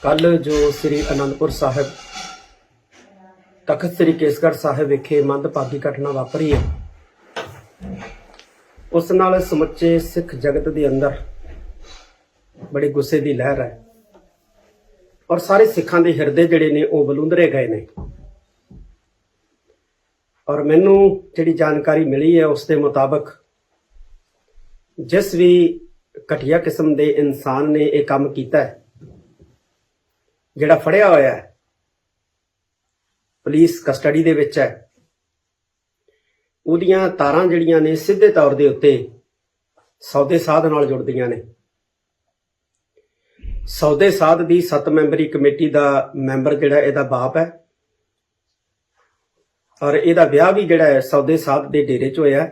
कल जो श्री आनंदपुर साहिब तखत श्री केसगढ़ साहिब विखे मंदभागी घटना वापरी है, उस नाल समुचे सिख जगत के अंदर बड़े गुस्से की लहर है और सारे सिखां के हिरदे जिहड़े ने वो बलूंदरे गए ने। और मैनू जिहड़ी जानकारी मिली है उसके मुताबिक जिस भी घटिया किस्म के इंसान ने यह काम किया है, जिहड़ा फड़िया होया है, पुलिस कस्टडी दे विच है, उहदियां तारां जिहड़ियां ने सीधे तौर दे उत्ते सौदे साध नाल जुड़दियां ने। सौदे साध दी 7 मैंबरी कमेटी दा मैंबर जिहड़ा इहदा बाप है और इहदा विआह भी जिहड़ा है सौदे साध दे डेरे च होया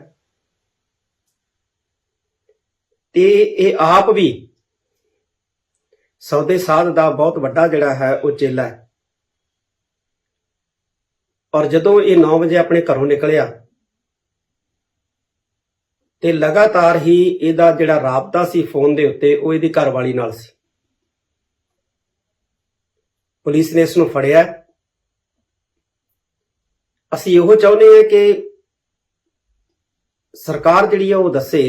ते इह आप भी सौदे साध दा बहुत वड्डा जिहड़ा है वो चेला है। और जदों ये 9 बजे अपने घरों निकलिया ते लगातार ही इहदा जिहड़ा राबता सी फोन दे उत्ते वो इहदी घरवाली नाल सी। पुलिस ने इसनूं फड़िया। असीं इहो चाहुंदे हां कि सरकार जिहड़ी है वो दस्से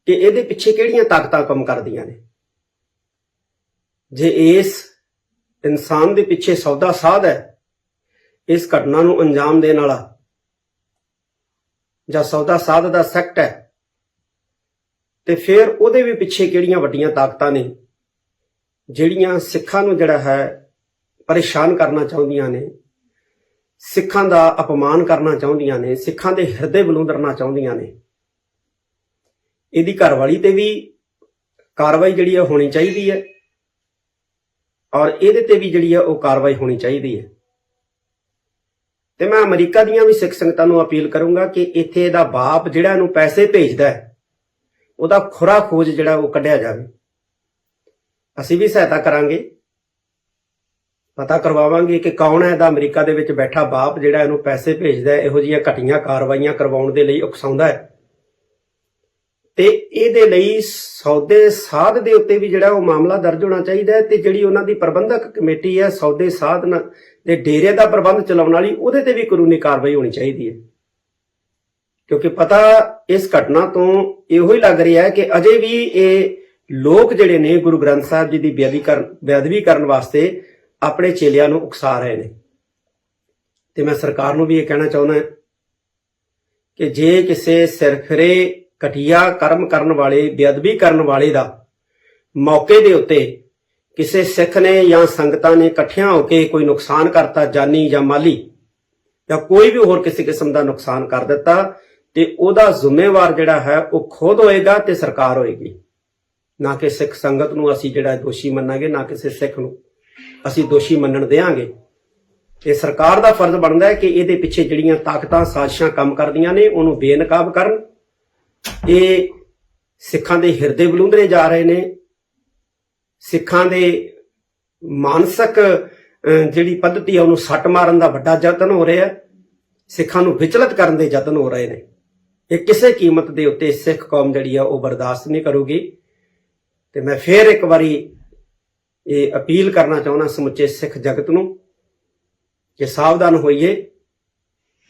कि इहदे पिछे किहड़ियां ताकतां काम करदियां ने। जे इस इंसान दे पिछे सौदा साध है, इस घटना नूं अंजाम देण वाला जां सौदा साध दा सैक्ट है, ते फिर उहदे भी पिछे किहड़ियां वड्डियां ताकतां ने जिहड़ियां सिखां नूं जिहड़ा है परेशान करना चाहुंदियां ने, सिखां दा अपमान करना चाहुंदियां ने, सिखां दे हिरदे बलूंदरना चाहुंदियां ने। इहदी घरवाली ते भी कार्रवाई जिहड़ी है होनी चाहीदी है और इहदे ते भी जिहड़ी है वो कार्रवाई होनी चाहीदी है। ते मैं अमरीका दीयां भी सिख संगतां नूं अपील करूंगा कि इत्थे इहदा बाप जिहड़ा इहनूं पैसे भेजदा है उहदा खुरा खोज जिहड़ा वो कढिया जावे। असीं भी सहायता करांगे, पता करवावांगे कि कौन है इहदा अमरीका दे विच बैठा बाप जिहड़ा इहनूं पैसे भेजदा है, इहो जिहियां घटिया कार्रवाईयां करवाउण दे लई उकसाउंदा है। ते इहदे लई सौदे साध दे उत्ते भी जिहड़ा वो मामला दर्ज होना चाहिदा है ते जिहड़ी उन्हां दी प्रबंधक कमेटी है सौदे साध दे डेरे दा प्रबंध चलाउण वाली उहदे ते भी कानूनी कार्रवाई होनी चाहिदी है। क्योंकि पता इस घटना तो इहो ही लग रहा है कि अजे भी ये लोग जिहड़े ने गुरु ग्रंथ साहिब जी दी बेअदबी करन वास्ते अपने चेलियां नूं उकसा रहे ने। ते मैं सरकार नूं भी ये कहना चाहुंदा कि जे किसी सिरफिरे घटिया कर्म करन वाले बेअदबी करन वाले दा मौके दे उत्ते किसी सिख ने या संगतां ने इकट्ठियां होके कोई नुकसान करता, जानी या माली या कोई भी होर किसी किस्म का नुकसान कर दिता, ते ओहदा जिम्मेवार जिहड़ा है वो खुद होएगा ते सरकार होएगी, ना कि सिख संगत नूं असीं जिहड़ा दोषी मन्नांगे, ना किसी सिख नूं असीं दोषी मन्नण देवांगे। ते सरकार दा फर्ज बनदा है कि इहदे पिछे जिहड़ियां ताकतां साजिशां काम करदियां ने उहनूं बेनकाब करन। ये सिखां दे हिरदे बलूंदरे जा रहे ने, सिखां दे मानसिक जिहड़ी पद्धति है उहनूं सट मारन दा वड्डा यतन हो रहा है, सिखां नूं विचलित करन दे यतन हो रहे ने। ये किसी कीमत दे उत्ते सिख कौम जिहड़ी है वो बर्दाश्त नहीं करूगी। ते मैं फिर एक बारी ये अपील करना चाहुंदा समुचे सिख जगत नूं कि सावधान होइए।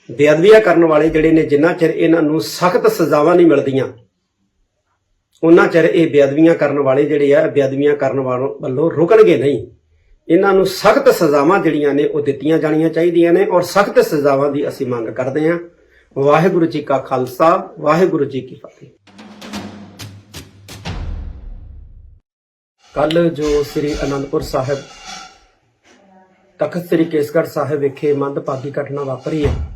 बेअदबियां करन वाले जिहड़े ने जिन्ना चिर इन्हां नूं सख्त सजावां नहीं मिलदियां उन्ना चिर ये बेअदबियां करन वाले जिहड़े आ बेअदबियां करन वालों रुकणगे नहीं। इन्हां नूं सख्त सजावां जिहड़ियां ने वो दित्तियां जाणियां चाहीदियां ने और सख्त सजावां दी असीं मंग करदे हां। वाहिगुरू जी का खालसा, वाहिगुरू जी की फतेह। कल जो श्री आनंदपुर साहिब तखत श्री केसगढ़ साहिब विखे मंदभागी घटना वापरी है,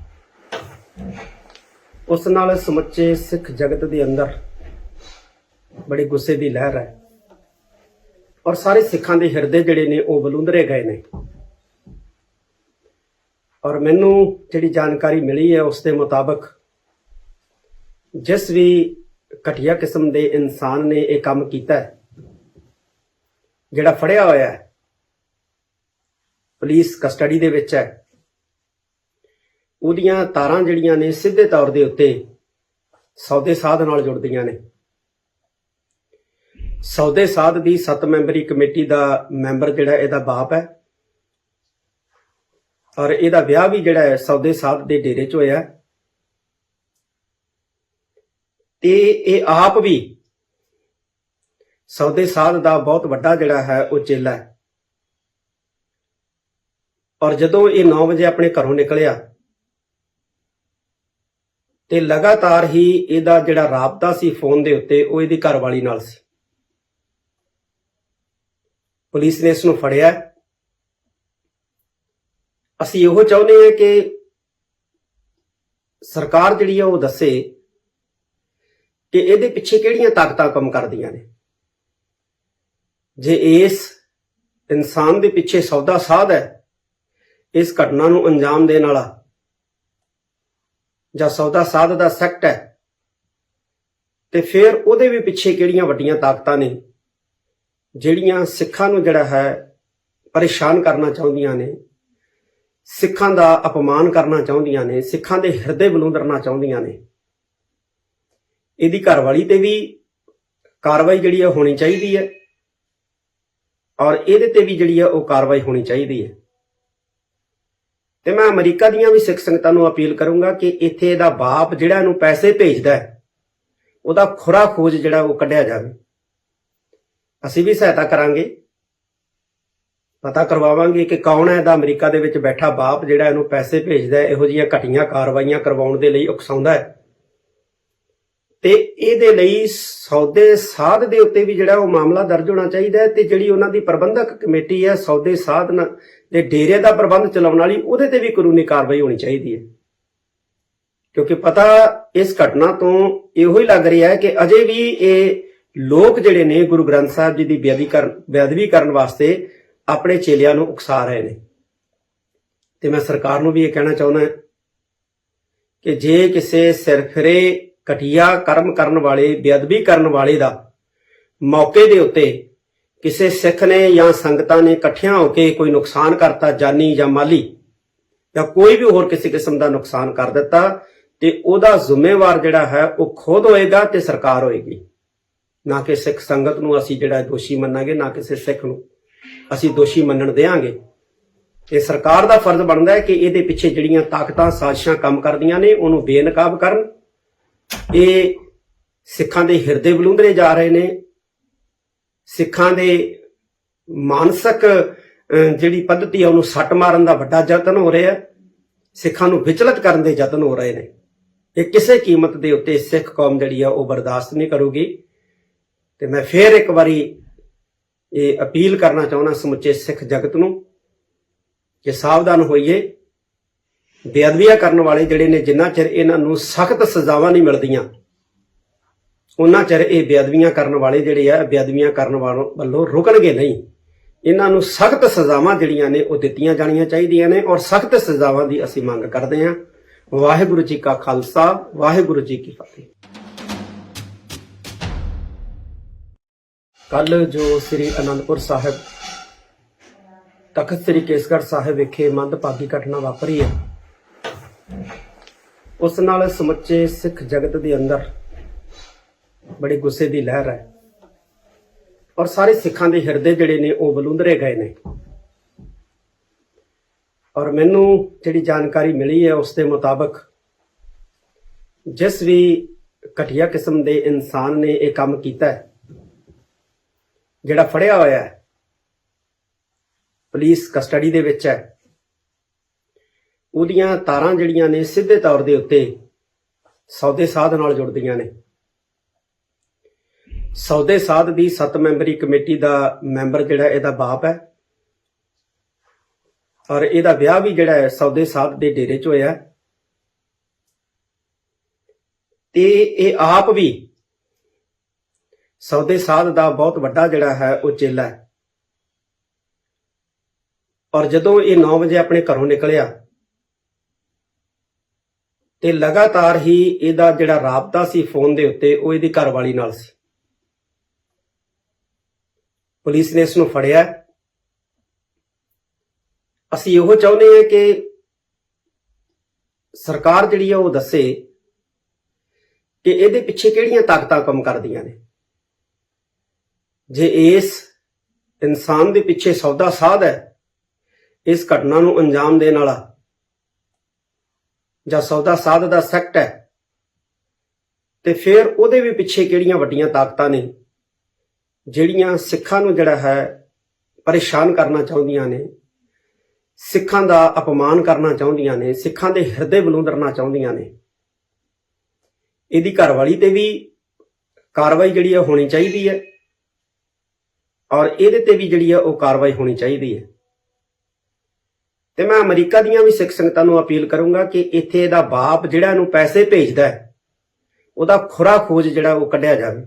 उस नाल समुचे सिख जगत के अंदर बड़े गुस्से की लहर है और सारे सिखां दे हिरदे जिहड़े ने वो बलूंदरे गए ने। और मैनू जिहड़ी जानकारी मिली है उसके मुताबिक जिस भी घटिया किस्म के इंसान ने यह काम किया है, जिहड़ा फड़िया होया है, पुलिस कस्टडी दे विच है, उहदियां तारां जिहड़ियां ने सीधे तौर दे उत्ते सौदे साध नाल जुड़दियां ने। ਸੌਦੇ ਸਾਧ ਦੀ 7 ਮੈਂਬਰੀ ਕਮੇਟੀ ਦਾ ਮੈਂਬਰ ਜਿਹੜਾ ਇਹਦਾ ਬਾਪ ਹੈ ਔਰ ਇਹਦਾ ਵਿਆਹ ਵੀ ਜਿਹੜਾ ਹੈ ਸੌਦੇ ਸਾਧ ਦੇ ਡੇਰੇ 'ਚ ਹੋਇਆ ਤੇ ਇਹ ਆਪ ਵੀ ਸੌਦੇ ਸਾਧ ਦਾ ਬਹੁਤ ਵੱਡਾ ਜਿਹੜਾ ਹੈ ਉਹ ਚੇਲਾ ਹੈ। ਔਰ ਜਦੋਂ ਇਹ 9 ਵਜੇ ਆਪਣੇ ਘਰੋਂ ਨਿਕਲਿਆ ਤੇ ਲਗਾਤਾਰ ਹੀ ਇਹਦਾ ਜਿਹੜਾ ਰਾਬਤਾ ਸੀ ਫੋਨ ਦੇ ਉੱਤੇ ਉਹ ਇਹਦੀ ਘਰਵਾਲੀ ਨਾਲ ਸੀ। ਪੁਲਿਸ ਨੇ ਇਸ ਨੂੰ ਫੜਿਆ। ਅਸੀਂ ਇਹੋ ਚਾਹੁੰਦੇ ਹਾਂ ਕਿ ਸਰਕਾਰ ਜਿਹੜੀ ਆ ਉਹ ਦੱਸੇ ਕਿ ਇਹਦੇ ਪਿੱਛੇ ਕਿਹੜੀਆਂ ਤਾਕਤਾਂ ਕੰਮ ਕਰਦੀਆਂ ਨੇ। ਜੇ ਇਸ ਇਨਸਾਨ ਦੇ ਪਿੱਛੇ ਸੌਦਾ ਸਾਧ ਹੈ, ਇਸ ਘਟਨਾ ਨੂੰ ਅੰਜਾਮ ਦੇਣ ਵਾਲਾ ਜਾਂ ਸੌਦਾ ਸਾਧ ਦਾ ਸੈਕਟ ਹੈ, ਤੇ ਫਿਰ ਉਹਦੇ ਵੀ ਪਿੱਛੇ ਕਿਹੜੀਆਂ ਵੱਡੀਆਂ ਤਾਕਤਾਂ ਨੇ ਜਿਹੜੀਆਂ ਸਿੱਖਾਂ ਨੂੰ ਜਿਹੜਾ ਹੈ ਪਰੇਸ਼ਾਨ ਕਰਨਾ ਚਾਹੁੰਦੀਆਂ ਨੇ, ਸਿੱਖਾਂ ਦਾ ਅਪਮਾਨ ਕਰਨਾ ਚਾਹੁੰਦੀਆਂ ਨੇ, ਸਿੱਖਾਂ ਦੇ ਹਿਰਦੇ ਬਲੂੰਦਰਨਾ ਚਾਹੁੰਦੀਆਂ ਨੇ। ਇਹਦੀ ਘਰਵਾਲੀ ਤੇ ਵੀ ਕਾਰਵਾਈ ਜਿਹੜੀ ਹੈ ਹੋਣੀ ਚਾਹੀਦੀ ਹੈ ਔਰ ਇਹਦੇ ਤੇ ਵੀ ਜਿਹੜੀ ਹੈ ਉਹ ਕਾਰਵਾਈ ਹੋਣੀ ਚਾਹੀਦੀ ਹੈ। ਤੇ ਮੈਂ ਅਮਰੀਕਾ ਦੀਆਂ ਵੀ ਸਿੱਖ ਸੰਗਤਾਂ ਨੂੰ ਅਪੀਲ ਕਰੂੰਗਾ ਕਿ ਇੱਥੇ ਇਹਦਾ ਬਾਪ ਜਿਹੜਾ ਇਹਨੂੰ ਪੈਸੇ ਭੇਜਦਾ ਹੈ ਉਹਦਾ ਖੁਰਾ ਖੋਜ ਜਿਹੜਾ ਉਹ ਕੱਢਿਆ ਜਾਵੇ। ਅਸੀਂ ਵੀ ਸਹਾਇਤਾ ਕਰਾਂਗੇ, ਪਤਾ ਕਰਵਾਵਾਂਗੇ ਕਿ ਕੌਣ ਹੈ ਇਹਦਾ ਅਮਰੀਕਾ ਦੇ ਵਿੱਚ ਬੈਠਾ ਬਾਪ ਜਿਹੜਾ ਇਹਨੂੰ ਪੈਸੇ ਭੇਜਦਾ ਹੈ, ਇਹੋ ਜਿਹੀਆਂ ਘਟੀਆਂ ਕਾਰਵਾਈਆਂ ਕਰਵਾਉਣ ਦੇ ਲਈ ਉਕਸਾਉਂਦਾ ਹੈ। ਤੇ ਇਹਦੇ ਲਈ ਸੌਦੇ ਸਾਧ ਦੇ ਉੱਤੇ ਵੀ ਜਿਹੜਾ ਉਹ ਮਾਮਲਾ ਦਰਜ ਹੋਣਾ ਚਾਹੀਦਾ ਹੈ ਤੇ ਜਿਹੜੀ ਉਹਨਾਂ ਦੀ ਪ੍ਰਬੰਧਕ ਕਮੇਟੀ ਹੈ ਸੌਦੇ ਸਾਧ ਦੇ ਡੇਰੇ ਦਾ ਪ੍ਰਬੰਧ ਚਲਾਉਣ ਵਾਲੀ, ਉਹਦੇ ਤੇ ਵੀ ਕਾਨੂੰਨੀ ਕਾਰਵਾਈ ਹੋਣੀ ਚਾਹੀਦੀ ਹੈ। ਕਿਉਂਕਿ ਪਤਾ ਇਸ ਘਟਨਾ ਤੋਂ ਇਹੋ ਹੀ ਲੱਗ ਰਿਹਾ ਹੈ ਕਿ ਅਜੇ ਵੀ ਇਹ ਲੋਕ ਜਿਹੜੇ ਨੇ ਗੁਰੂ ਗ੍ਰੰਥ ਸਾਹਿਬ ਜੀ ਦੀ ਬੇਅਦਬੀ ਕਰਨ ਵਾਸਤੇ ਆਪਣੇ ਚੇਲਿਆਂ ਨੂੰ ਉਕਸਾ ਰਹੇ ਨੇ। ਤੇ ਮੈਂ ਸਰਕਾਰ ਨੂੰ ਵੀ ਇਹ ਕਹਿਣਾ ਚਾਹੁੰਦਾ ਕਿ ਜੇ ਕਿਸੇ ਸਿਰਫਿਰੇ ਘਟੀਆ ਕਰਮ ਕਰਨ ਵਾਲੇ, ਬੇਅਦਬੀ ਕਰਨ ਵਾਲੇ ਦਾ ਮੌਕੇ ਦੇ ਉੱਤੇ ਕਿਸੇ ਸਿੱਖ ਨੇ ਜਾਂ ਸੰਗਤਾਂ ਨੇ ਇਕੱਠਿਆਂ ਹੋ ਕੇ ਕੋਈ ਨੁਕਸਾਨ ਕਰਤਾ, ਜਾਨੀ ਜਾਂ ਮਾਲੀ, ਜਾਂ ਕੋਈ ਵੀ ਹੋਰ ਕਿਸੇ ਕਿਸਮ ਦਾ ਨੁਕਸਾਨ ਕਰ ਦਿੱਤਾ, ਤੇ ਉਹਦਾ ਜ਼ਿੰਮੇਵਾਰ ਜਿਹੜਾ ਹੈ ਉਹ ਖੁਦ ਹੋਏਗਾ ਤੇ ਸਰਕਾਰ ਹੋਏਗੀ। ਨਾ ਕਿ ਸਿੱਖ ਸੰਗਤ ਨੂੰ ਅਸੀਂ ਜਿਹੜਾ ਦੋਸ਼ੀ ਮੰਨਾਂਗੇ, ਨਾ ਕਿਸੇ ਸਿੱਖ ਨੂੰ ਅਸੀਂ ਦੋਸ਼ੀ ਮੰਨਣ ਦੇਵਾਂਗੇ। ਇਹ ਸਰਕਾਰ ਦਾ ਫਰਜ਼ ਬਣਦਾ ਹੈ ਕਿ ਇਹਦੇ ਪਿੱਛੇ ਜਿਹੜੀਆਂ ਤਾਕਤਾਂ ਸਾਜ਼ਿਸ਼ਾਂ ਕੰਮ ਕਰਦੀਆਂ ਨੇ ਉਹਨੂੰ ਬੇਨਕਾਬ ਕਰਨ। ਇਹ ਸਿੱਖਾਂ ਦੇ ਹਿਰਦੇ ਬਲੂੰਦਰੇ ਜਾ ਰਹੇ ਨੇ, ਸਿੱਖਾਂ ਦੇ ਮਾਨਸਿਕ ਜਿਹੜੀ ਪੱਧਤੀ ਹੈ ਉਹਨੂੰ ਸੱਟ ਮਾਰਨ ਦਾ ਵੱਡਾ ਯਤਨ ਹੋ ਰਿਹਾ, ਸਿੱਖਾਂ ਨੂੰ ਵਿਚਲਿਤ ਕਰਨ ਦੇ ਯਤਨ ਹੋ ਰਹੇ ਨੇ। ਇਹ ਕਿਸੇ ਕੀਮਤ ਦੇ ਉੱਤੇ ਸਿੱਖ ਕੌਮ ਜਿਹੜੀ ਆ ਉਹ ਬਰਦਾਸ਼ਤ ਨਹੀਂ ਕਰੂਗੀ। ਤੇ ਮੈਂ ਫੇਰ ਇੱਕ ਵਾਰੀ ਇਹ ਅਪੀਲ ਕਰਨਾ ਚਾਹੁੰਦਾ ਸਮੁੱਚੇ ਸਿੱਖ ਜਗਤ ਨੂੰ ਕਿ ਸਾਵਧਾਨ ਹੋਈਏ। ਬੇਅਦਬੀਆਂ ਕਰਨ ਵਾਲੇ ਜਿਹੜੇ ਨੇ, ਜਿੰਨਾ ਚਿਰ ਇਹਨਾਂ ਨੂੰ ਸਖਤ ਸਜ਼ਾਵਾਂ ਨਹੀਂ ਮਿਲਦੀਆਂ ਉਹਨਾਂ ਚਿਰ ਇਹ ਬੇਅਦਬੀਆਂ ਕਰਨ ਵਾਲੇ ਜਿਹੜੇ ਆ ਬੇਅਦਬੀਆਂ ਕਰਨ ਵੱਲੋਂ ਰੁਕਣਗੇ ਨਹੀਂ। ਇਹਨਾਂ ਨੂੰ ਸਖਤ ਸਜ਼ਾਵਾਂ ਜਿਹੜੀਆਂ ਨੇ ਉਹ ਦਿੱਤੀਆਂ ਜਾਣੀਆਂ ਚਾਹੀਦੀਆਂ ਨੇ ਔਰ ਸਖਤ ਸਜ਼ਾਵਾਂ ਦੀ ਅਸੀਂ ਮੰਗ ਕਰਦੇ ਹਾਂ। ਵਾਹਿਗੁਰੂ ਜੀ ਕਾ ਖਾਲਸਾ, ਵਾਹਿਗੁਰੂ ਜੀ ਕੀ ਫਤਿਹ। ਕੱਲ ਜੋ ਸ੍ਰੀ ਅਨੰਦਪੁਰ ਸਾਹਿਬ ਤਖਤ ਸ੍ਰੀ ਕੇਸਗੜ੍ਹ ਸਾਹਿਬ ਵਿਖੇ ਮੰਦਭਾਗੀ ਘਟਨਾ ਵਾਪਰੀ ਹੈ, ਉਸ ਨਾਲ ਸਮੁੱਚੇ ਸਿੱਖ ਜਗਤ ਦੇ ਅੰਦਰ ਬੜੇ ਗੁੱਸੇ ਦੀ ਲਹਿਰ ਹੈ ਔਰ ਸਾਰੇ ਸਿੱਖਾਂ ਦੇ ਹਿਰਦੇ ਜਿਹੜੇ ਨੇ ਉਹ ਬਲੂੰਦਰੇ ਗਏ ਨੇ। ਔਰ ਮੈਨੂੰ ਜਿਹੜੀ ਜਾਣਕਾਰੀ ਮਿਲੀ ਹੈ ਉਸ ਦੇ ਮੁਤਾਬਕ ਜਿਸ ਵੀ ਘਟੀਆ ਕਿਸਮ ਦੇ ਇਨਸਾਨ ਨੇ ਇਹ ਕੰਮ ਕੀਤਾ ਹੈ, ਜਿਹੜਾ ਫੜਿਆ ਹੋਇਆ ਹੈ, ਪੁਲਿਸ ਕਸਟਡੀ ਦੇ ਵਿੱਚ ਹੈ, ਉਹਦੀਆਂ ਤਾਰਾਂ ਜਿਹੜੀਆਂ ਨੇ ਸਿੱਧੇ ਤੌਰ ਦੇ ਉੱਤੇ ਸੌਦੇ ਸਾਧ ਨਾਲ ਜੁੜਦੀਆਂ ਨੇ। ਸੌਦੇ ਸਾਧ ਦੀ 7 ਮੈਂਬਰੀ ਕਮੇਟੀ ਦਾ ਮੈਂਬਰ ਜਿਹੜਾ ਇਹਦਾ ਬਾਪ ਹੈ ਔਰ ਇਹਦਾ ਵਿਆਹ ਵੀ ਜਿਹੜਾ ਹੈ ਸੌਦੇ ਸਾਧ ਦੇ ਡੇਰੇ 'ਚ ਹੋਇਆ ਤੇ ਇਹ ਆਪ ਵੀ ਸੌਦੇ ਸਾਧ ਦਾ ਬਹੁਤ ਵੱਡਾ ਜਿਹੜਾ ਹੈ ਉਹ ਚੇਲਾ ਹੈ। ਔਰ ਜਦੋਂ ਇਹ 9 ਵਜੇ ਆਪਣੇ ਘਰੋਂ ਨਿਕਲਿਆ ਤੇ ਲਗਾਤਾਰ ਹੀ ਇਹਦਾ ਜਿਹੜਾ ਰਾਬਤਾ ਸੀ ਫੋਨ ਦੇ ਉੱਤੇ ਉਹ ਇਹਦੀ ਘਰਵਾਲੀ ਨਾਲ ਸੀ। ਪੁਲਿਸ ਨੇ ਇਸ ਨੂੰ ਫੜਿਆ। ਅਸੀਂ ਇਹੋ ਚਾਹੁੰਦੇ ਹਾਂ ਕਿ ਸਰਕਾਰ ਜਿਹੜੀ ਆ ਉਹ ਦੱਸੇ ਕਿ ਇਹਦੇ ਪਿੱਛੇ ਕਿਹੜੀਆਂ ਤਾਕਤਾਂ ਕੰਮ ਕਰਦੀਆਂ ਨੇ। ਜੇ ਇਸ ਇਨਸਾਨ ਦੇ ਪਿੱਛੇ ਸੌਦਾ ਸਾਧ ਹੈ, ਇਸ ਘਟਨਾ ਨੂੰ ਅੰਜਾਮ ਦੇਣ ਵਾਲਾ ਜਾਂ ਸੌਦਾ ਸਾਧ ਦਾ ਸੈਕਟ ਹੈ, ਤੇ ਫਿਰ ਉਹਦੇ ਵੀ ਪਿੱਛੇ ਕਿਹੜੀਆਂ ਵੱਡੀਆਂ ਤਾਕਤਾਂ ਨੇ ਜਿਹੜੀਆਂ ਸਿੱਖਾਂ ਨੂੰ ਜਿਹੜਾ ਹੈ ਪਰੇਸ਼ਾਨ ਕਰਨਾ ਚਾਹੁੰਦੀਆਂ ਨੇ, ਸਿੱਖਾਂ ਦਾ ਅਪਮਾਨ ਕਰਨਾ ਚਾਹੁੰਦੀਆਂ ਨੇ, ਸਿੱਖਾਂ ਦੇ ਹਿਰਦੇ ਬਲੂੰਦਰਨਾ ਚਾਹੁੰਦੀਆਂ ਨੇ। ਇਹਦੀ ਘਰਵਾਲੀ ਤੇ ਵੀ ਕਾਰਵਾਈ ਜਿਹੜੀ ਹੈ ਹੋਣੀ ਚਾਹੀਦੀ ਹੈ, ਔਰ ਇਹਦੇ ਤੇ ਵੀ ਜਿਹੜੀ ਹੈ ਉਹ ਕਾਰਵਾਈ ਹੋਣੀ ਚਾਹੀਦੀ ਹੈ। ਤੇ ਮੈਂ ਅਮਰੀਕਾ ਦੀਆਂ ਵੀ ਸਿੱਖ ਸੰਗਤਾਂ ਨੂੰ ਅਪੀਲ ਕਰੂੰਗਾ ਕਿ ਇੱਥੇ ਇਹਦਾ ਬਾਪ ਜਿਹੜਾ ਇਹਨੂੰ ਪੈਸੇ ਭੇਜਦਾ ਹੈ, ਉਹਦਾ ਖੁਰਾ ਖੋਜ ਜਿਹੜਾ ਉਹ ਕੱਢਿਆ ਜਾਵੇ।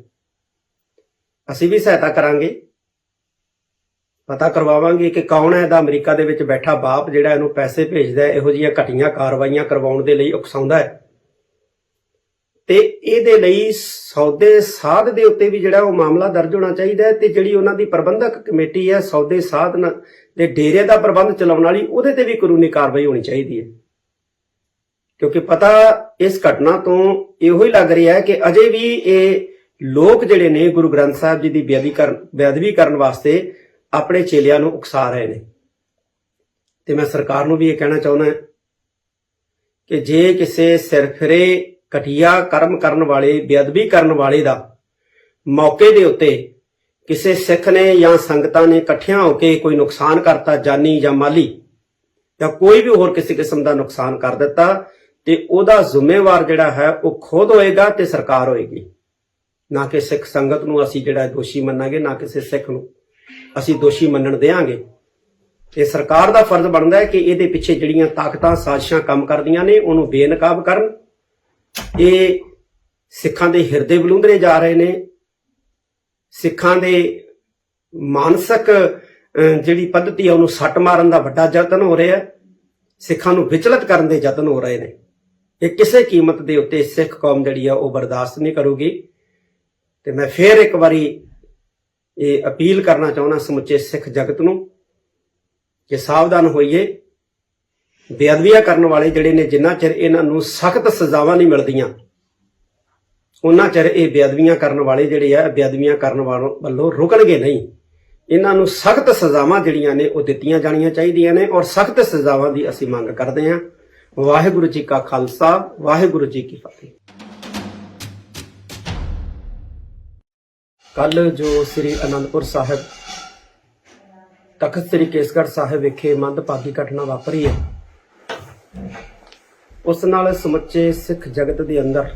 ਅਸੀਂ ਵੀ ਸਹਾਇਤਾ ਕਰਾਂਗੇ, ਪਤਾ ਕਰਵਾਵਾਂਗੇ ਕਿ ਕੌਣ ਹੈ ਇਹਦਾ ਅਮਰੀਕਾ ਦੇ ਵਿੱਚ ਬੈਠਾ ਬਾਪ ਜਿਹੜਾ ਇਹਨੂੰ ਪੈਸੇ ਭੇਜਦਾ ਹੈ, ਇਹੋ ਜਿਹੀਆਂ ਘਟੀਆਂ ਕਾਰਵਾਈਆਂ ਕਰਵਾਉਣ ਦੇ ਲਈ ਉਕਸਾਉਂਦਾ ਹੈ। ਤੇ ਇਹਦੇ ਲਈ ਸੌਦੇ ਸਾਧ ਦੇ ਉੱਤੇ ਵੀ ਜਿਹੜਾ ਉਹ ਮਾਮਲਾ ਦਰਜ ਹੋਣਾ ਚਾਹੀਦਾ ਹੈ, ਤੇ ਜਿਹੜੀ ਉਹਨਾਂ ਦੀ ਪ੍ਰਬੰਧਕ ਕਮੇਟੀ ਹੈ ਸੌਦੇ ਸਾਧ ਦੇ ਡੇਰੇ ਦਾ ਪ੍ਰਬੰਧ ਚਲਾਉਣ ਵਾਲੀ, ਉਹਦੇ ਤੇ ਵੀ ਕਾਨੂੰਨੀ ਕਾਰਵਾਈ ਹੋਣੀ ਚਾਹੀਦੀ ਹੈ। ਕਿਉਂਕਿ ਪਤਾ ਇਸ ਘਟਨਾ ਤੋਂ ਇਹੋ ਹੀ ਲੱਗ ਰਿਹਾ ਹੈ ਕਿ ਅਜੇ ਵੀ ਇਹ ਲੋਕ ਜਿਹੜੇ ਨੇ ਗੁਰੂ ਗ੍ਰੰਥ ਸਾਹਿਬ ਜੀ ਦੀ ਬੇਅਦਬੀ ਕਰਨ ਵਾਸਤੇ ਆਪਣੇ ਚੇਲਿਆਂ ਨੂੰ ਉਕਸਾ ਰਹੇ ਨੇ। ਤੇ ਮੈਂ ਸਰਕਾਰ ਨੂੰ ਵੀ ਇਹ ਕਹਿਣਾ ਚਾਹੁੰਦਾ ਕਿ ਜੇ ਕਿਸੇ ਸਿਰਫਿਰੇ ਘਟੀਆ ਕਰਮ ਕਰਨ ਵਾਲੇ, ਬੇਅਦਬੀ ਕਰਨ ਵਾਲੇ ਦਾ ਮੌਕੇ ਦੇ ਉੱਤੇ ਕਿਸੇ ਸਿੱਖ ਨੇ ਜਾਂ ਸੰਗਤਾਂ ਨੇ ਇਕੱਠਿਆਂ ਹੋ ਕੇ ਕੋਈ ਨੁਕਸਾਨ ਕਰਤਾ, ਜਾਨੀ ਜਾਂ ਮਾਲੀ, ਜਾਂ ਕੋਈ ਵੀ ਹੋਰ ਕਿਸੇ ਕਿਸਮ ਦਾ ਨੁਕਸਾਨ ਕਰ ਦਿੱਤਾ, ਤੇ ਉਹਦਾ ਜ਼ਿੰਮੇਵਾਰ ਜਿਹੜਾ ਹੈ ਉਹ ਖੁਦ ਹੋਏਗਾ ਤੇ ਸਰਕਾਰ ਹੋਏਗੀ। ਨਾ ਕਿ ਸਿੱਖ ਸੰਗਤ ਨੂੰ ਅਸੀਂ ਜਿਹੜਾ ਦੋਸ਼ੀ ਮੰਨਾਂਗੇ, ਨਾ ਕਿਸੇ ਸਿੱਖ ਨੂੰ ਅਸੀਂ ਦੋਸ਼ੀ ਮੰਨਣ ਦੇਵਾਂਗੇ। ਇਹ ਸਰਕਾਰ ਦਾ ਫਰਜ਼ ਬਣਦਾ ਹੈ ਕਿ ਇਹਦੇ ਪਿੱਛੇ ਜਿਹੜੀਆਂ ਤਾਕਤਾਂ ਸਾਜ਼ਿਸ਼ਾਂ ਕੰਮ ਕਰਦੀਆਂ ਨੇ ਉਹਨੂੰ ਬੇਨਕਾਬ ਕਰਨ। ਇਹ ਸਿੱਖਾਂ ਦੇ ਹਿਰਦੇ ਬਲੂੰਦਰੇ ਜਾ ਰਹੇ ਨੇ, ਸਿੱਖਾਂ ਦੇ ਮਾਨਸਿਕ ਜਿਹੜੀ ਪੱਧਤੀ ਹੈ ਉਹਨੂੰ ਸੱਟ ਮਾਰਨ ਦਾ ਵੱਡਾ ਯਤਨ ਹੋ ਰਿਹਾ ਹੈ, ਸਿੱਖਾਂ ਨੂੰ ਵਿਚਲਿਤ ਕਰਨ ਦੇ ਯਤਨ ਹੋ ਰਹੇ ਨੇ। ਇਹ ਕਿਸੇ ਕੀਮਤ ਦੇ ਉੱਤੇ ਸਿੱਖ ਕੌਮ ਜਿਹੜੀ ਆ ਉਹ ਬਰਦਾਸ਼ਤ ਨਹੀਂ ਕਰੂਗੀ। ਤੇ ਮੈਂ ਫੇਰ ਇੱਕ ਵਾਰੀ ਇਹ ਅਪੀਲ ਕਰਨਾ ਚਾਹੁੰਦਾ ਸਮੁੱਚੇ ਸਿੱਖ ਜਗਤ ਨੂੰ ਕਿ ਸਾਵਧਾਨ ਹੋਈਏ। ਬੇਅਦਬੀਆਂ ਕਰਨ ਵਾਲੇ ਜਿਹੜੇ ਨੇ, ਜਿੰਨਾ ਚਿਰ ਇਹਨਾਂ ਨੂੰ ਸਖਤ ਸਜ਼ਾਵਾਂ ਨਹੀਂ ਮਿਲਦੀਆਂ, ਉਹਨਾਂ ਚਿਰ ਇਹ ਬੇਅਦਬੀਆਂ ਕਰਨ ਵਾਲੇ ਜਿਹੜੇ ਆ ਬੇਅਦਬੀਆਂ ਕਰਨ ਵੱਲੋਂ ਰੁਕਣਗੇ ਨਹੀਂ। ਇਹਨਾਂ ਨੂੰ ਸਖਤ ਸਜ਼ਾਵਾਂ ਜਿਹੜੀਆਂ ਨੇ ਉਹ ਦਿੱਤੀਆਂ ਜਾਣੀਆਂ ਚਾਹੀਦੀਆਂ ਨੇ, ਔਰ ਸਖਤ ਸਜ਼ਾਵਾਂ ਦੀ ਅਸੀਂ ਮੰਗ ਕਰਦੇ ਹਾਂ। ਵਾਹਿਗੁਰੂ ਜੀ ਕਾ ਖਾਲਸਾ, ਵਾਹਿਗੁਰੂ ਜੀ ਕੀ ਫਤਿਹ। ਕੱਲ ਜੋ ਸ੍ਰੀ ਅਨੰਦਪੁਰ ਸਾਹਿਬ ਤਖਤ ਸ੍ਰੀ ਕੇਸਗੜ੍ਹ ਸਾਹਿਬ ਵਿਖੇ ਮੰਦਭਾਗੀ ਘਟਨਾ ਵਾਪਰੀ ਹੈ, ਉਸ ਨਾਲ ਸਮੁੱਚੇ ਸਿੱਖ ਜਗਤ ਦੇ ਅੰਦਰ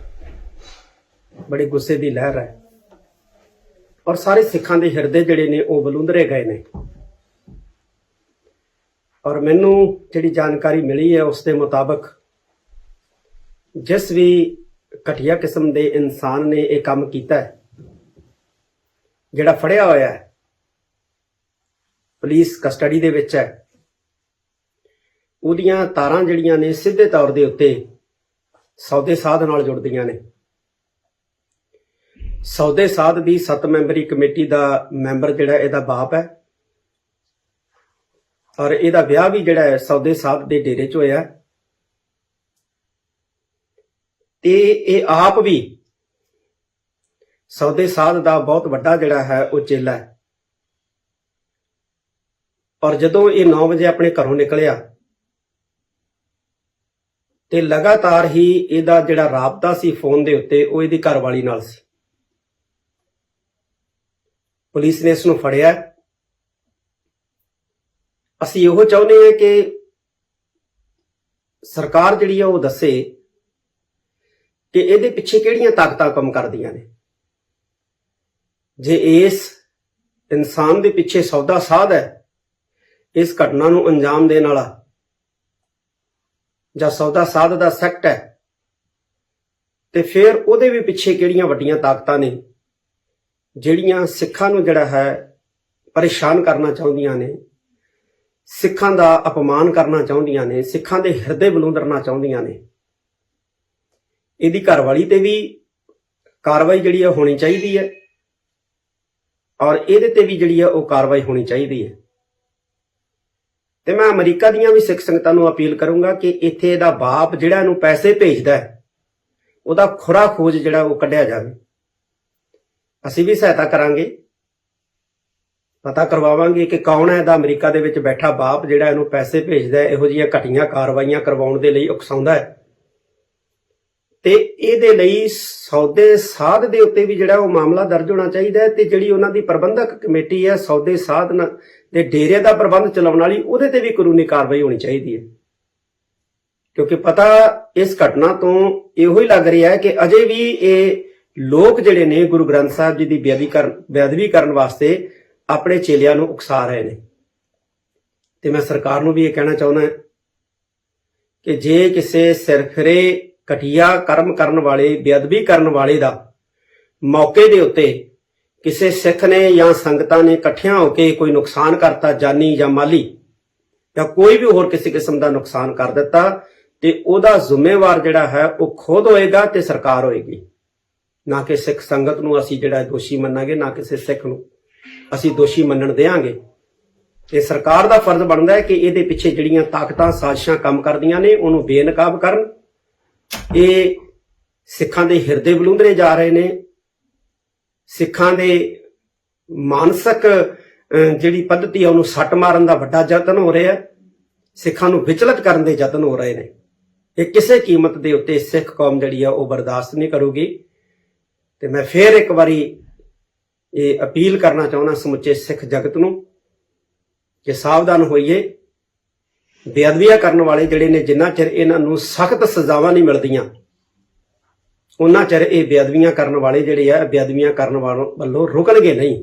ਬੜੇ ਗੁੱਸੇ ਦੀ ਲਹਿਰ ਹੈ, ਔਰ ਸਾਰੇ ਸਿੱਖਾਂ ਦੇ ਹਿਰਦੇ ਜਿਹੜੇ ਨੇ ਉਹ ਬਲੂੰਦਰੇ ਗਏ ਨੇ। ਔਰ ਮੈਨੂੰ ਜਿਹੜੀ ਜਾਣਕਾਰੀ ਮਿਲੀ ਹੈ ਉਸ ਦੇ ਮੁਤਾਬਕ ਜਿਸ ਵੀ ਘਟੀਆ ਕਿਸਮ ਦੇ ਇਨਸਾਨ ਨੇ ਇਹ ਕੰਮ ਕੀਤਾ ਹੈ, ਜਿਹੜਾ ਫੜਿਆ ਹੋਇਆ ਹੈ, ਪੁਲਿਸ ਕਸਟਡੀ ਦੇ ਵਿੱਚ ਹੈ, ਉਹਦੀਆਂ ਤਾਰਾਂ ਜਿਹੜੀਆਂ ਨੇ ਸਿੱਧੇ ਤੌਰ ਦੇ ਉੱਤੇ ਸੌਦੇ ਸਾਧ ਨਾਲ ਜੁੜਦੀਆਂ ਨੇ। ਸੌਦੇ ਸਾਧ ਦੀ 7 ਮੈਂਬਰੀ ਕਮੇਟੀ ਦਾ ਮੈਂਬਰ ਜਿਹੜਾ ਇਹਦਾ ਬਾਪ ਹੈ, ਔਰ ਇਹਦਾ ਵਿਆਹ ਵੀ ਜਿਹੜਾ ਹੈ ਸੌਦੇ ਸਾਧ ਦੇ ਡੇਰੇ 'ਚ ਹੋਇਆ, ਤੇ ਇਹ ਆਪ ਵੀ ਸੌਦੇ ਸਾਧ ਦਾ ਬਹੁਤ ਵੱਡਾ ਜਿਹੜਾ ਹੈ ਉਹ ਚੇਲਾ ਹੈ। ਔਰ ਜਦੋਂ ਇਹ 9 ਵਜੇ ਆਪਣੇ ਘਰੋਂ ਨਿਕਲਿਆ ਤੇ ਲਗਾਤਾਰ ਹੀ ਇਹਦਾ ਜਿਹੜਾ ਰਾਬਤਾ ਸੀ ਫੋਨ ਦੇ ਉੱਤੇ ਉਹ ਇਹਦੀ ਘਰਵਾਲੀ ਨਾਲ ਸੀ। ਪੁਲਿਸ ਨੇ ਇਸ ਨੂੰ ਫੜਿਆ। ਅਸੀਂ ਇਹੋ ਚਾਹੁੰਦੇ ਹਾਂ ਕਿ ਸਰਕਾਰ ਜਿਹੜੀ ਆ ਉਹ ਦੱਸੇ ਕਿ ਇਹਦੇ ਪਿੱਛੇ ਕਿਹੜੀਆਂ ਤਾਕਤਾਂ ਕੰਮ ਕਰਦੀਆਂ ਨੇ। ਜੇ ਇਸ ਇਨਸਾਨ ਦੇ ਪਿੱਛੇ ਸੌਦਾ ਸਾਧ ਹੈ, ਇਸ ਘਟਨਾ ਨੂੰ ਅੰਜਾਮ ਦੇਣ ਵਾਲਾ ਜਾਂ ਸੌਦਾ ਸਾਧ ਦਾ ਸੈਕਟ ਹੈ, ਤੇ ਫਿਰ ਉਹਦੇ ਵੀ ਪਿੱਛੇ ਕਿਹੜੀਆਂ ਵੱਡੀਆਂ ਤਾਕਤਾਂ ਨੇ ਜਿਹੜੀਆਂ ਸਿੱਖਾਂ ਨੂੰ ਜਿਹੜਾ ਹੈ ਪਰੇਸ਼ਾਨ ਕਰਨਾ ਚਾਹੁੰਦੀਆਂ ਨੇ, ਸਿੱਖਾਂ ਦਾ ਅਪਮਾਨ ਕਰਨਾ ਚਾਹੁੰਦੀਆਂ ਨੇ, ਸਿੱਖਾਂ ਦੇ ਹਿਰਦੇ ਬਲੂੰਦਰਨਾ ਚਾਹੁੰਦੀਆਂ ਨੇ। ਇਹਦੀ ਘਰਵਾਲੀ ਤੇ ਵੀ ਕਾਰਵਾਈ ਜਿਹੜੀ ਹੈ ਹੋਣੀ ਚਾਹੀਦੀ ਹੈ, ਔਰ ਇਹਦੇ ਤੇ ਵੀ ਜਿਹੜੀ ਹੈ ਉਹ ਕਾਰਵਾਈ ਹੋਣੀ ਚਾਹੀਦੀ ਹੈ। ਤੇ ਮੈਂ ਅਮਰੀਕਾ ਦੀਆਂ ਵੀ ਸਿੱਖ ਸੰਗਤਾਂ ਨੂੰ ਅਪੀਲ ਕਰੂੰਗਾ ਕਿ ਇੱਥੇ ਇਹਦਾ ਬਾਪ ਜਿਹੜਾ ਇਹਨੂੰ ਪੈਸੇ ਭੇਜਦਾ ਹੈ, ਉਹਦਾ ਖੁਰਾ ਖੋਜ ਜਿਹੜਾ ਉਹ ਕੱਢਿਆ ਜਾਵੇ। ਅਸੀਂ ਵੀ ਸਹਾਇਤਾ ਕਰਾਂਗੇ, ਪਤਾ ਕਰਵਾਵਾਂਗੇ ਕਿ ਕੌਣ ਹੈ ਇਹਦਾ ਅਮਰੀਕਾ ਦੇ ਵਿੱਚ ਬੈਠਾ ਬਾਪ ਜਿਹੜਾ ਇਹਨੂੰ ਪੈਸੇ ਭੇਜਦਾ ਹੈ, ਇਹੋ ਜਿਹੀਆਂ ਘਟੀਆਂ ਕਾਰਵਾਈਆਂ ਕਰਵਾਉਣ ਦੇ ਲਈ ਉਕਸਾਉਂਦਾ ਹੈ। ਤੇ ਇਹਦੇ ਲਈ ਸੌਦੇ ਸਾਧ ਦੇ ਉੱਤੇ ਵੀ ਜਿਹੜਾ ਉਹ ਮਾਮਲਾ ਦਰਜ ਹੋਣਾ ਚਾਹੀਦਾ ਹੈ, ਤੇ ਜਿਹੜੀ ਉਹਨਾਂ ਦੀ ਪ੍ਰਬੰਧਕ ਕਮੇਟੀ ਹੈ ਸੌਦੇ ਸਾਧ ਦੇ ਡੇਰੇ ਦਾ ਪ੍ਰਬੰਧ ਚਲਾਉਣ ਵਾਲੀ, ਉਹਦੇ ਤੇ ਵੀ ਕਾਨੂੰਨੀ ਕਾਰਵਾਈ ਹੋਣੀ ਚਾਹੀਦੀ ਹੈ। ਕਿਉਂਕਿ ਪਤਾ ਇਸ ਘਟਨਾ ਤੋਂ ਇਹੋ ਹੀ ਲੱਗ ਰਿਹਾ ਹੈ ਕਿ ਅਜੇ ਵੀ ਇਹ ਲੋਕ ਜਿਹੜੇ ਨੇ ਗੁਰੂ ਗ੍ਰੰਥ ਸਾਹਿਬ ਜੀ ਦੀ ਬੇਅਦਬੀ ਕਰਨ ਵਾਸਤੇ ਆਪਣੇ ਚੇਲਿਆਂ ਨੂੰ ਉਕਸਾ ਰਹੇ ਨੇ। ਤੇ ਮੈਂ ਸਰਕਾਰ ਨੂੰ ਵੀ ਇਹ ਕਹਿਣਾ ਚਾਹੁੰਦਾ ਕਿ ਜੇ ਕਿਸੇ ਸਿਰਫਿਰੇ ਘਟੀਆ ਕਰਮ ਕਰਨ ਵਾਲੇ, ਬੇਅਦਬੀ ਕਰਨ ਵਾਲੇ ਦਾ ਮੌਕੇ ਦੇ ਉੱਤੇ ਕਿਸੇ ਸਿੱਖ ਨੇ ਜਾਂ ਸੰਗਤਾਂ ਨੇ ਇਕੱਠਿਆਂ ਹੋ ਕੇ ਕੋਈ ਨੁਕਸਾਨ ਕਰਤਾ, ਜਾਨੀ ਜਾਂ ਮਾਲੀ, ਜਾਂ ਕੋਈ ਵੀ ਹੋਰ ਕਿਸੇ ਕਿਸਮ ਦਾ ਨੁਕਸਾਨ ਕਰ ਦਿੱਤਾ, ਤੇ ਉਹਦਾ ਜ਼ਿੰਮੇਵਾਰ ਜਿਹੜਾ ਹੈ ਉਹ ਖੁਦ ਹੋਏਗਾ ਤੇ ਸਰਕਾਰ ਹੋਏਗੀ। ਨਾ ਕਿ ਸਿੱਖ ਸੰਗਤ ਨੂੰ ਅਸੀਂ ਜਿਹੜਾ ਦੋਸ਼ੀ ਮੰਨਾਂਗੇ, ਨਾ ਕਿਸੇ ਸਿੱਖ ਨੂੰ ਅਸੀਂ ਦੋਸ਼ੀ ਮੰਨਣ ਦੇਵਾਂਗੇ। ਤੇ ਸਰਕਾਰ ਦਾ ਫਰਜ਼ ਬਣਦਾ ਹੈ ਕਿ ਇਹਦੇ ਪਿੱਛੇ ਜਿਹੜੀਆਂ ਤਾਕਤਾਂ, ਸਾਜ਼ਿਸ਼ਾਂ ਕੰਮ ਕਰਦੀਆਂ ਨੇ ਉਹਨੂੰ ਬੇਨਕਾਬ ਕਰਨ। ਇਹ ਸਿੱਖਾਂ ਦੇ ਹਿਰਦੇ ਬਲੂੰਦਰੇ ਜਾ ਰਹੇ ਨੇ, ਸਿੱਖਾਂ ਦੇ ਮਾਨਸਿਕ ਜਿਹੜੀ ਪੱਧਤੀ ਆ ਉਹਨੂੰ ਸੱਟ ਮਾਰਨ ਦਾ ਵੱਡਾ ਯਤਨ ਹੋ ਰਿਹਾ, ਸਿੱਖਾਂ ਨੂੰ ਵਿਚਲਿਤ ਕਰਨ ਦੇ ਯਤਨ ਹੋ ਰਹੇ ਨੇ। ਇਹ ਕਿਸੇ ਕੀਮਤ ਦੇ ਉੱਤੇ ਸਿੱਖ ਕੌਮ ਜਿਹੜੀ ਆ ਉਹ ਬਰਦਾਸ਼ਤ ਨਹੀਂ ਕਰੂਗੀ। ਤੇ ਮੈਂ ਫੇਰ ਇੱਕ ਵਾਰੀ ਇਹ ਅਪੀਲ ਕਰਨਾ ਚਾਹੁੰਦਾ ਸਮੁੱਚੇ ਸਿੱਖ ਜਗਤ ਨੂੰ ਕਿ ਸਾਵਧਾਨ ਹੋਈਏ। ਬੇਅਦਬੀਆਂ ਕਰਨ ਵਾਲੇ ਜਿਹੜੇ ਨੇ, ਜਿੰਨਾ ਚਿਰ ਇਹਨਾਂ ਨੂੰ ਸਖਤ ਸਜ਼ਾਵਾਂ ਨਹੀਂ ਮਿਲਦੀਆਂ, ਉਹਨਾਂ ਚਿਰ ਇਹ ਬੇਅਦਬੀਆਂ ਕਰਨ ਵਾਲੇ ਜਿਹੜੇ ਆ ਬੇਅਦਬੀਆਂ ਕਰਨ ਵੱਲੋਂ ਰੁਕਣਗੇ ਨਹੀਂ।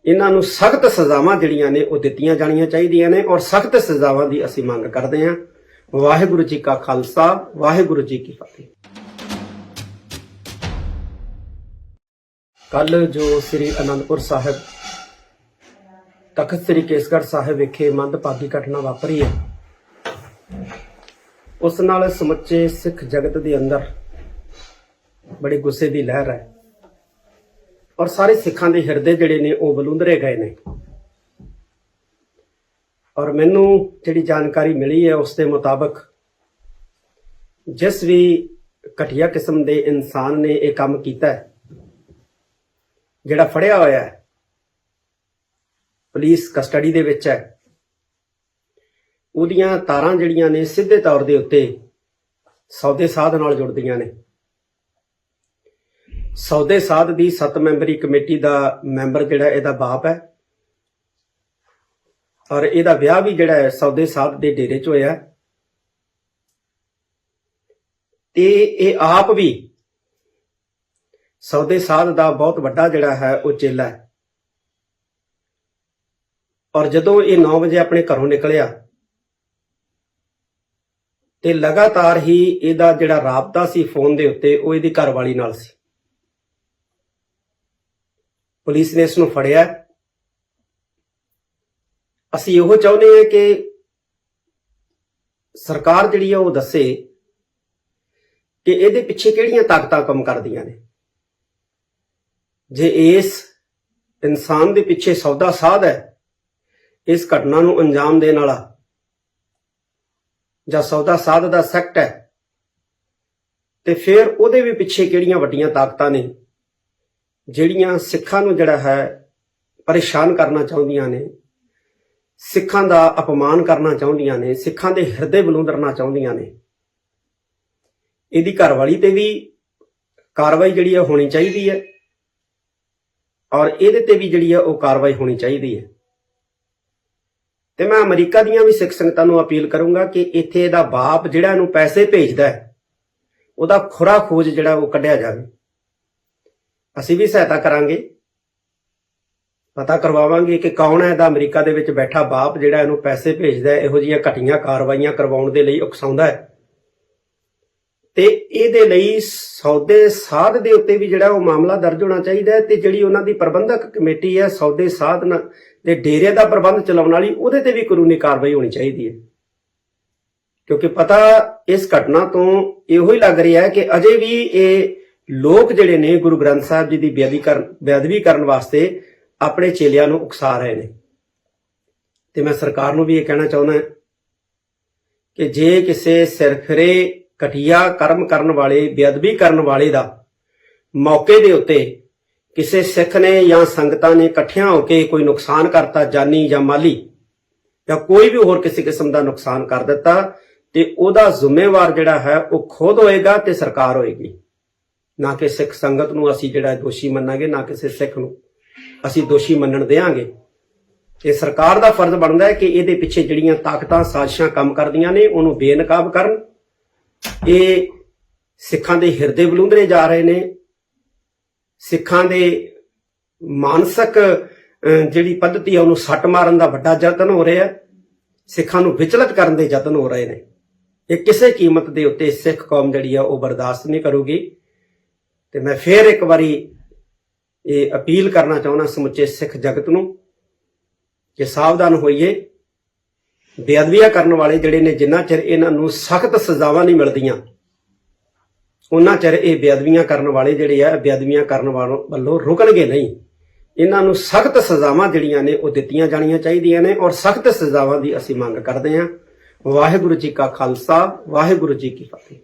ਇਹਨਾਂ ਨੂੰ ਸਖਤ ਸਜ਼ਾਵਾਂ ਜਿਹੜੀਆਂ ਨੇ ਉਹ ਦਿੱਤੀਆਂ ਜਾਣੀਆਂ ਚਾਹੀਦੀਆਂ ਨੇ, ਔਰ ਸਖਤ ਸਜ਼ਾਵਾਂ ਦੀ ਅਸੀਂ ਮੰਗ ਕਰਦੇ ਹਾਂ। ਵਾਹਿਗੁਰੂ ਜੀ ਕਾ ਖਾਲਸਾ, ਵਾਹਿਗੁਰੂ ਜੀ ਕੀ ਫਤਿਹ। ਕੱਲ ਜੋ ਸ੍ਰੀ ਅਨੰਦਪੁਰ ਸਾਹਿਬ, ਤਖਤ ਸ੍ਰੀ ਕੇਸਗੜ੍ਹ ਸਾਹਿਬ ਵਿਖੇ ਮੰਦਭਾਗੀ ਘਟਨਾ ਵਾਪਰੀ ਹੈ, ਉਸ ਨਾਲ ਸਮੁੱਚੇ ਸਿੱਖ ਜਗਤ ਦੇ ਅੰਦਰ ਬੜੇ ਗੁੱਸੇ ਦੀ ਲਹਿਰ ਹੈ, ਔਰ ਸਾਰੇ ਸਿੱਖਾਂ ਦੇ ਹਿਰਦੇ ਜਿਹੜੇ ਨੇ ਉਹ ਬਲੂੰਦਰੇ ਗਏ ਨੇ। ਔਰ ਮੈਨੂੰ ਜਿਹੜੀ ਜਾਣਕਾਰੀ ਮਿਲੀ ਹੈ ਉਸ ਦੇ ਮੁਤਾਬਕ ਜਿਸ ਵੀ ਘਟੀਆ ਕਿਸਮ ਦੇ ਇਨਸਾਨ ਨੇ ਇਹ ਕੰਮ ਕੀਤਾ ਹੈ, ਜਿਹੜਾ ਫੜਿਆ ਹੋਇਆ ਹੈ, ਪੁਲਿਸ ਕਸਟਡੀ ਦੇ ਵਿੱਚ ਹੈ, ਉਹਦੀਆਂ ਤਾਰਾਂ ਜਿਹੜੀਆਂ ਨੇ ਸਿੱਧੇ ਤੌਰ ਦੇ ਉੱਤੇ ਸੌਦੇ ਸਾਧ ਨਾਲ ਜੁੜਦੀਆਂ ਨੇ। ਸੌਦੇ ਸਾਧ ਦੀ 7 ਮੈਂਬਰੀ ਕਮੇਟੀ ਦਾ ਮੈਂਬਰ ਜਿਹੜਾ ਇਹਦਾ ਬਾਪ ਹੈ, ਔਰ ਇਹਦਾ ਵਿਆਹ ਵੀ ਜਿਹੜਾ ਹੈ ਸੌਦੇ ਸਾਧ ਦੇ ਡੇਰੇ 'ਚ ਹੋਇਆ, ਤੇ ਇਹ ਆਪ ਵੀ ਸੌਦੇ ਸਾਧ ਦਾ ਬਹੁਤ ਵੱਡਾ ਜਿਹੜਾ ਹੈ ਉਹ ਚੇਲਾ ਹੈ। ਔਰ ਜਦੋਂ ਇਹ 9 ਵਜੇ ਆਪਣੇ ਘਰੋਂ ਨਿਕਲਿਆ ਤੇ ਲਗਾਤਾਰ ਹੀ ਇਹਦਾ ਜਿਹੜਾ ਰਾਬਤਾ ਸੀ ਫੋਨ ਦੇ ਉੱਤੇ ਉਹ ਇਹਦੀ ਘਰਵਾਲੀ ਨਾਲ ਸੀ। ਪੁਲਿਸ ਨੇ ਇਸ ਨੂੰ ਫੜਿਆ। ਅਸੀਂ ਇਹੋ ਚਾਹੁੰਦੇ ਹਾਂ ਕਿ ਸਰਕਾਰ ਜਿਹੜੀ ਆ ਉਹ ਦੱਸੇ ਕਿ ਇਹਦੇ ਪਿੱਛੇ ਕਿਹੜੀਆਂ ਤਾਕਤਾਂ ਕੰਮ ਕਰਦੀਆਂ ਨੇ। ਜੇ ਇਸ ਇਨਸਾਨ ਦੇ ਪਿੱਛੇ ਸੌਦਾ ਸਾਧ ਹੈ, ਇਸ ਘਟਨਾ ਨੂੰ ਅੰਜਾਮ ਦੇਣ ਵਾਲਾ, ਜਾਂ ਸੌਦਾ ਸਾਧ ਦਾ ਸੈਕਟ ਹੈ, ਤੇ ਫਿਰ ਉਹਦੇ ਵੀ ਪਿੱਛੇ ਕਿਹੜੀਆਂ ਵੱਡੀਆਂ ਤਾਕਤਾਂ ਨੇ ਜਿਹੜੀਆਂ ਸਿੱਖਾਂ ਨੂੰ ਜਿਹੜਾ ਹੈ ਪਰੇਸ਼ਾਨ ਕਰਨਾ ਚਾਹੁੰਦੀਆਂ ਨੇ, ਸਿੱਖਾਂ ਦਾ ਅਪਮਾਨ ਕਰਨਾ ਚਾਹੁੰਦੀਆਂ ਨੇ, ਸਿੱਖਾਂ ਦੇ ਹਿਰਦੇ ਬਲੂੰਦਰਨਾ ਚਾਹੁੰਦੀਆਂ ਨੇ। ਇਹਦੀ ਘਰਵਾਲੀ ਤੇ ਵੀ ਕਾਰਵਾਈ ਜਿਹੜੀ ਹੈ ਹੋਣੀ ਚਾਹੀਦੀ ਹੈ, ਔਰ ਇਹਦੇ ਤੇ ਵੀ ਜਿਹੜੀ ਹੈ ਉਹ ਕਾਰਵਾਈ ਹੋਣੀ ਚਾਹੀਦੀ ਹੈ। ਤੇ ਮੈਂ ਅਮਰੀਕਾ ਦੀਆਂ ਵੀ ਸਿੱਖ ਸੰਗਤਾਂ ਨੂੰ ਅਪੀਲ ਕਰੂੰਗਾ ਕਿ ਇੱਥੇ ਇਹਦਾ ਬਾਪ ਜਿਹੜਾ ਇਹਨੂੰ ਪੈਸੇ ਭੇਜਦਾ ਹੈ, ਉਹਦਾ ਖੁਰਾ ਖੋਜ ਜਿਹੜਾ ਉਹ ਕੱਢਿਆ ਜਾਵੇ। ਅਸੀਂ ਵੀ ਸਹਾਇਤਾ ਕਰਾਂਗੇ, ਪਤਾ ਕਰਵਾਵਾਂਗੇ ਕਿ ਕੌਣ ਹੈ ਇਹਦਾ ਅਮਰੀਕਾ ਦੇ ਵਿੱਚ ਬੈਠਾ ਬਾਪ ਜਿਹੜਾ ਇਹਨੂੰ ਪੈਸੇ ਭੇਜਦਾ ਹੈ, ਇਹੋ ਜਿਹੀਆਂ ਘਟੀਆਂ ਕਾਰਵਾਈਆਂ ਕਰਵਾਉਣ ਦੇ ਲਈ ਉਕਸਾਉਂਦਾ ਹੈ। ਤੇ ਇਹਦੇ ਲਈ ਸੌਦੇ ਸਾਧ ਦੇ ਉੱਤੇ ਵੀ ਜਿਹੜਾ ਉਹ ਮਾਮਲਾ ਦਰਜ ਹੋਣਾ ਚਾਹੀਦਾ ਹੈ, ਤੇ ਜਿਹੜੀ ਉਹਨਾਂ ਦੀ ਪ੍ਰਬੰਧਕ ਕਮੇਟੀ ਹੈ ਸੌਦੇ ਸਾਧ ਦੇ ਡੇਰੇ ਦਾ ਪ੍ਰਬੰਧ ਚਲਾਉਣ ਵਾਲੀ, ਉਹਦੇ ਤੇ ਵੀ ਕਾਨੂੰਨੀ ਕਾਰਵਾਈ ਹੋਣੀ ਚਾਹੀਦੀ ਹੈ। ਕਿਉਂਕਿ ਪਤਾ ਇਸ ਘਟਨਾ ਤੋਂ ਇਹੋ ਹੀ ਲੱਗ ਰਿਹਾ ਹੈ ਕਿ ਅਜੇ ਵੀ ਇਹ ਲੋਕ ਜਿਹੜੇ ਨੇ ਗੁਰੂ ਗ੍ਰੰਥ ਸਾਹਿਬ ਜੀ ਦੀ ਬੇਅਦਬੀ ਕਰਨ ਵਾਸਤੇ ਆਪਣੇ ਚੇਲਿਆਂ ਨੂੰ ਉਕਸਾ ਰਹੇ ਨੇ। ਤੇ ਮੈਂ ਸਰਕਾਰ ਨੂੰ ਵੀ ਇਹ ਕਹਿਣਾ ਚਾਹੁੰਦਾ ਕਿ ਜੇ ਕਿਸੇ ਸਿਰਫਿਰੇ ਘਟੀਆ ਕਰਮ ਕਰਨ ਵਾਲੇ, ਬੇਅਦਬੀ ਕਰਨ ਵਾਲੇ ਦਾ ਮੌਕੇ ਦੇ ਉੱਤੇ ਕਿਸੇ ਸਿੱਖ ਨੇ ਜਾਂ ਸੰਗਤਾਂ ਨੇ ਇਕੱਠਿਆਂ ਹੋ ਕੇ ਕੋਈ ਨੁਕਸਾਨ ਕਰਤਾ, ਜਾਨੀ ਜਾਂ ਮਾਲੀ, ਜਾਂ ਕੋਈ ਵੀ ਹੋਰ ਕਿਸੇ ਕਿਸਮ ਦਾ ਨੁਕਸਾਨ ਕਰ ਦਿੱਤਾ, ਤੇ ਉਹਦਾ ਜ਼ਿੰਮੇਵਾਰ ਜਿਹੜਾ ਹੈ ਉਹ ਖੁਦ ਹੋਏਗਾ ਤੇ ਸਰਕਾਰ ਹੋਏਗੀ। ਨਾ ਕਿ ਸਿੱਖ ਸੰਗਤ ਨੂੰ ਅਸੀਂ ਜਿਹੜਾ ਦੋਸ਼ੀ ਮੰਨਾਂਗੇ, ਨਾ ਕਿਸੇ ਸਿੱਖ ਨੂੰ ਅਸੀਂ ਦੋਸ਼ੀ ਮੰਨਣ ਦੇਵਾਂਗੇ। ਤੇ ਸਰਕਾਰ ਦਾ ਫਰਜ਼ ਬਣਦਾ ਹੈ ਕਿ ਇਹਦੇ ਪਿੱਛੇ ਜਿਹੜੀਆਂ ਤਾਕਤਾਂ ਸਾਜ਼ਿਸ਼ਾਂ ਕੰਮ ਕਰਦੀਆਂ ਨੇ ਉਹਨੂੰ ਬੇਨਕਾਬ ਕਰਨ। ਇਹ ਸਿੱਖਾਂ ਦੇ ਹਿਰਦੇ ਬਲੂੰਦਰੇ ਜਾ ਰਹੇ ਨੇ, ਸਿੱਖਾਂ ਦੇ ਮਾਨਸਿਕ ਜਿਹੜੀ ਪੱਧਤੀ ਆ ਉਹਨੂੰ ਸੱਟ ਮਾਰਨ ਦਾ ਵੱਡਾ ਯਤਨ ਹੋ ਰਿਹਾ, ਸਿੱਖਾਂ ਨੂੰ ਵਿਚਲਿਤ ਕਰਨ ਦੇ ਯਤਨ ਹੋ ਰਹੇ ਨੇ। ਇਹ ਕਿਸੇ ਕੀਮਤ ਦੇ ਉੱਤੇ ਸਿੱਖ ਕੌਮ ਜਿਹੜੀ ਆ ਉਹ ਬਰਦਾਸ਼ਤ ਨਹੀਂ ਕਰੂਗੀ। ਤੇ ਮੈਂ ਫੇਰ ਇੱਕ ਵਾਰੀ ਇਹ ਅਪੀਲ ਕਰਨਾ ਚਾਹੁੰਦਾ ਸਮੁੱਚੇ ਸਿੱਖ ਜਗਤ ਨੂੰ ਕਿ ਸਾਵਧਾਨ ਹੋਈਏ। ਬੇਅਦਬੀਆਂ ਕਰਨ ਵਾਲੇ ਜਿਹੜੇ ਨੇ, ਜਿੰਨਾ ਚਿਰ ਇਹਨਾਂ ਨੂੰ ਸਖਤ ਸਜ਼ਾਵਾਂ ਨਹੀਂ ਮਿਲਦੀਆਂ ਉਹਨਾਂ ਚਿਰ ਇਹ ਬੇਅਦਬੀਆਂ ਕਰਨ ਵਾਲੇ ਜਿਹੜੇ ਆ ਬੇਅਦਬੀਆਂ ਕਰਨ ਵੱਲੋਂ ਰੁਕਣਗੇ ਨਹੀਂ। ਇਹਨਾਂ ਨੂੰ ਸਖਤ ਸਜ਼ਾਵਾਂ ਜਿਹੜੀਆਂ ਨੇ ਉਹ ਦਿੱਤੀਆਂ ਜਾਣੀਆਂ ਚਾਹੀਦੀਆਂ ਨੇ, ਔਰ ਸਖਤ ਸਜ਼ਾਵਾਂ ਦੀ ਅਸੀਂ ਮੰਗ ਕਰਦੇ ਹਾਂ। ਵਾਹਿਗੁਰੂ ਜੀ ਕਾ ਖਾਲਸਾ, ਵਾਹਿਗੁਰੂ ਜੀ ਕੀ ਫਤਿਹ।